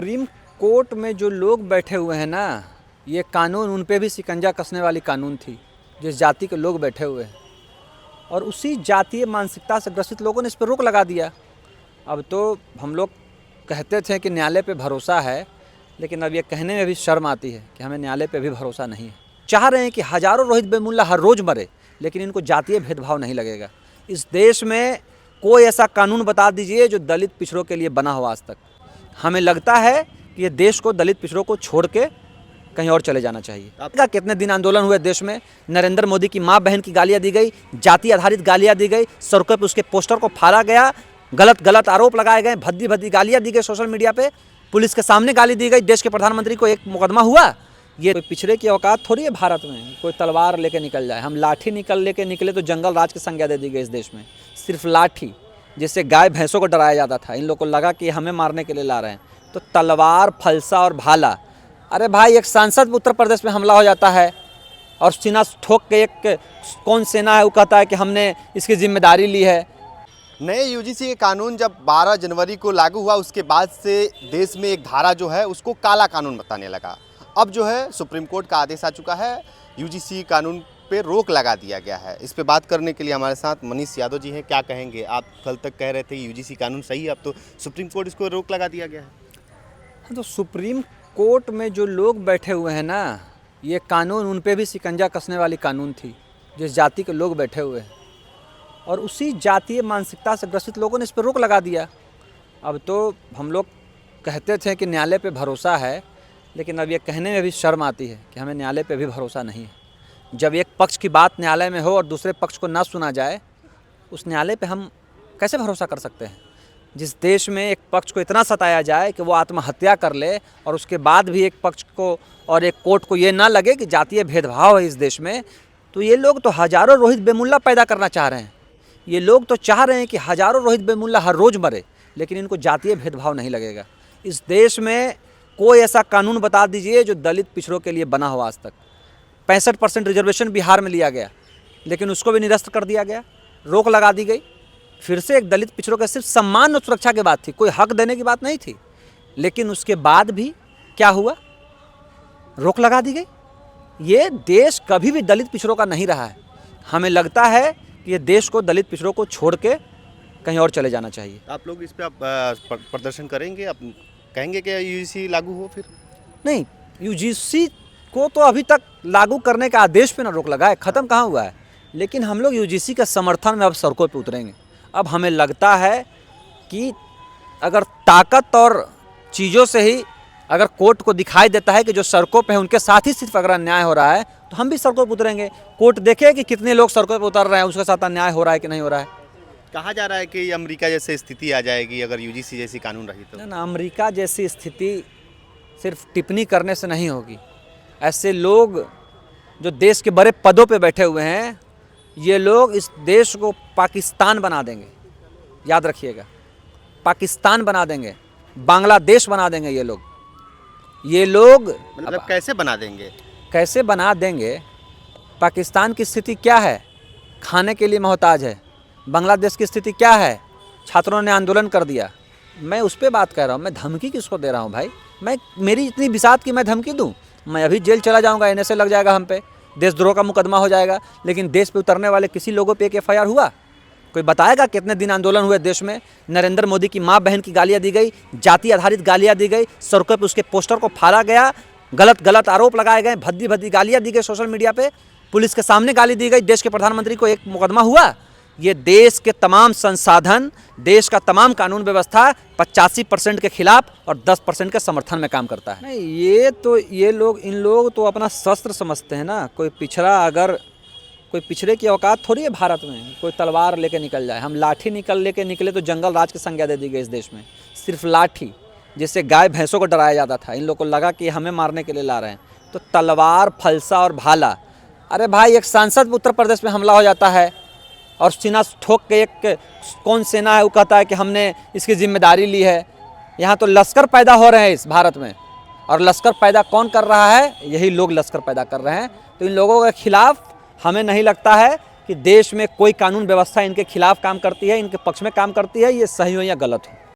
Supreme court में जो लोग बैठे हुए हैं ना, ये कानून उन पे भी शिकंजा कसने वाली कानून थी। जिस जाति के लोग बैठे हुए हैं और उसी जातीय मानसिकता से ग्रसित लोगों ने इस पर रोक लगा दिया। अब तो हम लोग कहते थे कि न्यायालय पे भरोसा है, लेकिन अब ये कहने में भी शर्म आती है कि हमें न्यायालय पे भी भरोसा नहीं है। चाह रहे हैं कि हज़ारों रोहित बेमुल्ला हर रोज़ मरे, लेकिन इनको जातीय भेदभाव नहीं लगेगा। इस देश में कोई ऐसा कानून बता दीजिए जो दलित पिछड़ों के लिए बना हो आज तक। हमें लगता है कि ये देश को दलित पिछड़ों को छोड़ के कहीं और चले जाना चाहिए। आपका कितने दिन आंदोलन हुए देश में, नरेंद्र मोदी की माँ बहन की गालियाँ दी गई, जाति आधारित गालियाँ दी गई, सड़कों पर उसके पोस्टर को फाड़ा गया, गलत आरोप लगाए गए, भद्दी गालियाँ दी गई सोशल मीडिया पे, पुलिस के सामने गाली दी गई, देश के प्रधानमंत्री को एक मुकदमा हुआ। ये कोई पिछड़े की औकात थोड़ी है भारत में कोई तलवार लेके निकल जाए। हम लाठी लेके निकले तो जंगल राज की संज्ञा दे दी गई इस देश में। सिर्फ लाठी, जिससे गाय भैंसों को डराया जाता था, इन लोगों को लगा कि हमें मारने के लिए ला रहे हैं, तो तलवार, फलसा और भाला। अरे भाई, एक सांसद उत्तर प्रदेश में हमला हो जाता है और सीना ठोक के एक कौन सेना है वो कहता है कि हमने इसकी जिम्मेदारी ली है। नए यूजीसी के कानून जब 12 जनवरी को लागू हुआ, उसके बाद से देश में एक धारा जो है उसको काला कानून बताने लगा। अब जो है सुप्रीम कोर्ट का आदेश आ चुका है, यूजीसी कानून पे रोक लगा दिया गया है। इस पे बात करने के लिए हमारे साथ मनीष यादव जी हैं। क्या कहेंगे आप? कल तक कह रहे थे यूजीसी कानून सही है, अब तो सुप्रीम कोर्ट इसको रोक लगा दिया गया है। तो सुप्रीम कोर्ट में जो लोग बैठे हुए हैं ना, ये कानून उन पे भी शिकंजा कसने वाली कानून थी। जिस जाति के लोग बैठे हुए हैं और उसी जातीय मानसिकता से ग्रसित लोगों ने इस पर रोक लगा दिया। अब तो हम लोग कहते थे कि न्यायालय पे भरोसा है, लेकिन अब ये कहने में भी शर्म आती है कि हमें न्यायालय पे भी भरोसा नहीं है। जब एक पक्ष की बात न्यायालय में हो और दूसरे पक्ष को ना सुना जाए, उस न्यायालय पे हम कैसे भरोसा कर सकते हैं? जिस देश में एक पक्ष को इतना सताया जाए कि वो आत्महत्या कर ले और उसके बाद भी एक पक्ष को और एक कोर्ट को ये ना लगे कि जातीय भेदभाव है इस देश में, तो ये लोग तो हज़ारों रोहित बेमुल्ला पैदा करना चाह रहे हैं। ये लोग तो चाह रहे हैं कि हज़ारों रोहित बेमुल्ला हर रोज़ मरे, लेकिन इनको जातीय भेदभाव नहीं लगेगा। इस देश में कोई ऐसा कानून बता दीजिए जो दलित पिछड़ों के लिए बना हो आज तक। 65% रिजर्वेशन बिहार में लिया गया, लेकिन उसको भी निरस्त कर दिया गया, रोक लगा दी गई। फिर से एक दलित पिछड़ों के सिर्फ सम्मान और सुरक्षा की बात थी, कोई हक देने की बात नहीं थी, लेकिन उसके बाद भी क्या हुआ? रोक लगा दी गई। ये देश कभी भी दलित पिछड़ों का नहीं रहा है। हमें लगता है कि ये देश को दलित पिछड़ों को छोड़ के कहीं और चले जाना चाहिए। आप लोग इस पे आप प्रदर्शन करेंगे? आप कहेंगे कि यूजीसी लागू हो? फिर नहीं, यूजीसी को तो अभी तक लागू करने का आदेश पे ना रोक लगा है, ख़त्म कहाँ हुआ है। लेकिन हम लोग यूजीसी के समर्थन में अब सड़कों पे उतरेंगे। अब हमें लगता है कि अगर ताकत और चीज़ों से ही अगर कोर्ट को दिखाई देता है कि जो सड़कों पे है उनके साथ ही सिर्फ अगर अन्याय हो रहा है, तो हम भी सड़कों पर उतरेंगे। कोर्ट देखे कि कितने लोग सड़कों पर उतर रहे हैं, उसके साथ अन्याय हो रहा है कि नहीं हो रहा है। कहा जा रहा है कि अमेरिका जैसी स्थिति आ जाएगी अगर यूजीसी जैसी कानून रही तो। ना, अमेरिका जैसी स्थिति सिर्फ टिप्पणी करने से नहीं होगी। ऐसे लोग जो देश के बड़े पदों पे बैठे हुए हैं, ये लोग इस देश को पाकिस्तान बना देंगे। याद रखिएगा, पाकिस्तान बना देंगे, बांग्लादेश बना देंगे। ये लोग मतलब कैसे बना देंगे? कैसे बना देंगे? पाकिस्तान की स्थिति क्या है? खाने के लिए मोहताज है। बांग्लादेश की स्थिति क्या है? छात्रों ने आंदोलन कर दिया। मैं उस पर बात कर रहा हूँ, मैं धमकी किसको दे रहा हूँ भाई? मेरी इतनी बिसात की मैं धमकी दूँ? मैं अभी जेल चला जाऊँगा, एनएसए लग जाएगा, हम पे देशद्रोह का मुकदमा हो जाएगा। लेकिन देश पे उतरने वाले किसी लोगों पे एक एफआईआर हुआ? कोई बताएगा कितने दिन आंदोलन हुए देश में? नरेंद्र मोदी की माँ बहन की गालियाँ दी गई, जाति आधारित गालियाँ दी गई, सड़कों पर उसके पोस्टर को फाड़ा गया, गलत आरोप लगाए गए, भद्दी गालियाँ दी गई सोशल मीडिया पे, पुलिस के सामने गाली दी गई, देश के प्रधानमंत्री को एक मुकदमा हुआ। ये देश के तमाम संसाधन, देश का तमाम कानून व्यवस्था 85% के खिलाफ और 10% के समर्थन में काम करता है। नहीं, इन लोग तो अपना शस्त्र समझते हैं ना। कोई पिछड़े की औकात थोड़ी है भारत में कोई तलवार लेके निकल जाए। हम लाठी लेके निकले तो जंगल राज की संज्ञा दे दी गई इस देश में। सिर्फ लाठी, जिससे गाय भैंसों को डराया जाता था, इन लोगों को लगा कि हमें मारने के लिए ला रहे हैं, तो तलवार, फलसा और भाला। अरे भाई, एक सांसद उत्तर प्रदेश में हमला हो जाता है और सीना ठोक के एक कौन सेना है वो कहता है कि हमने इसकी जिम्मेदारी ली है। यहाँ तो लश्कर पैदा हो रहे हैं इस भारत में, और लश्कर पैदा कौन कर रहा है? यही लोग लश्कर पैदा कर रहे हैं। तो इन लोगों के खिलाफ हमें नहीं लगता है कि देश में कोई कानून व्यवस्था इनके खिलाफ काम करती है, इनके पक्ष में काम करती है। ये सही हो या गलत हो।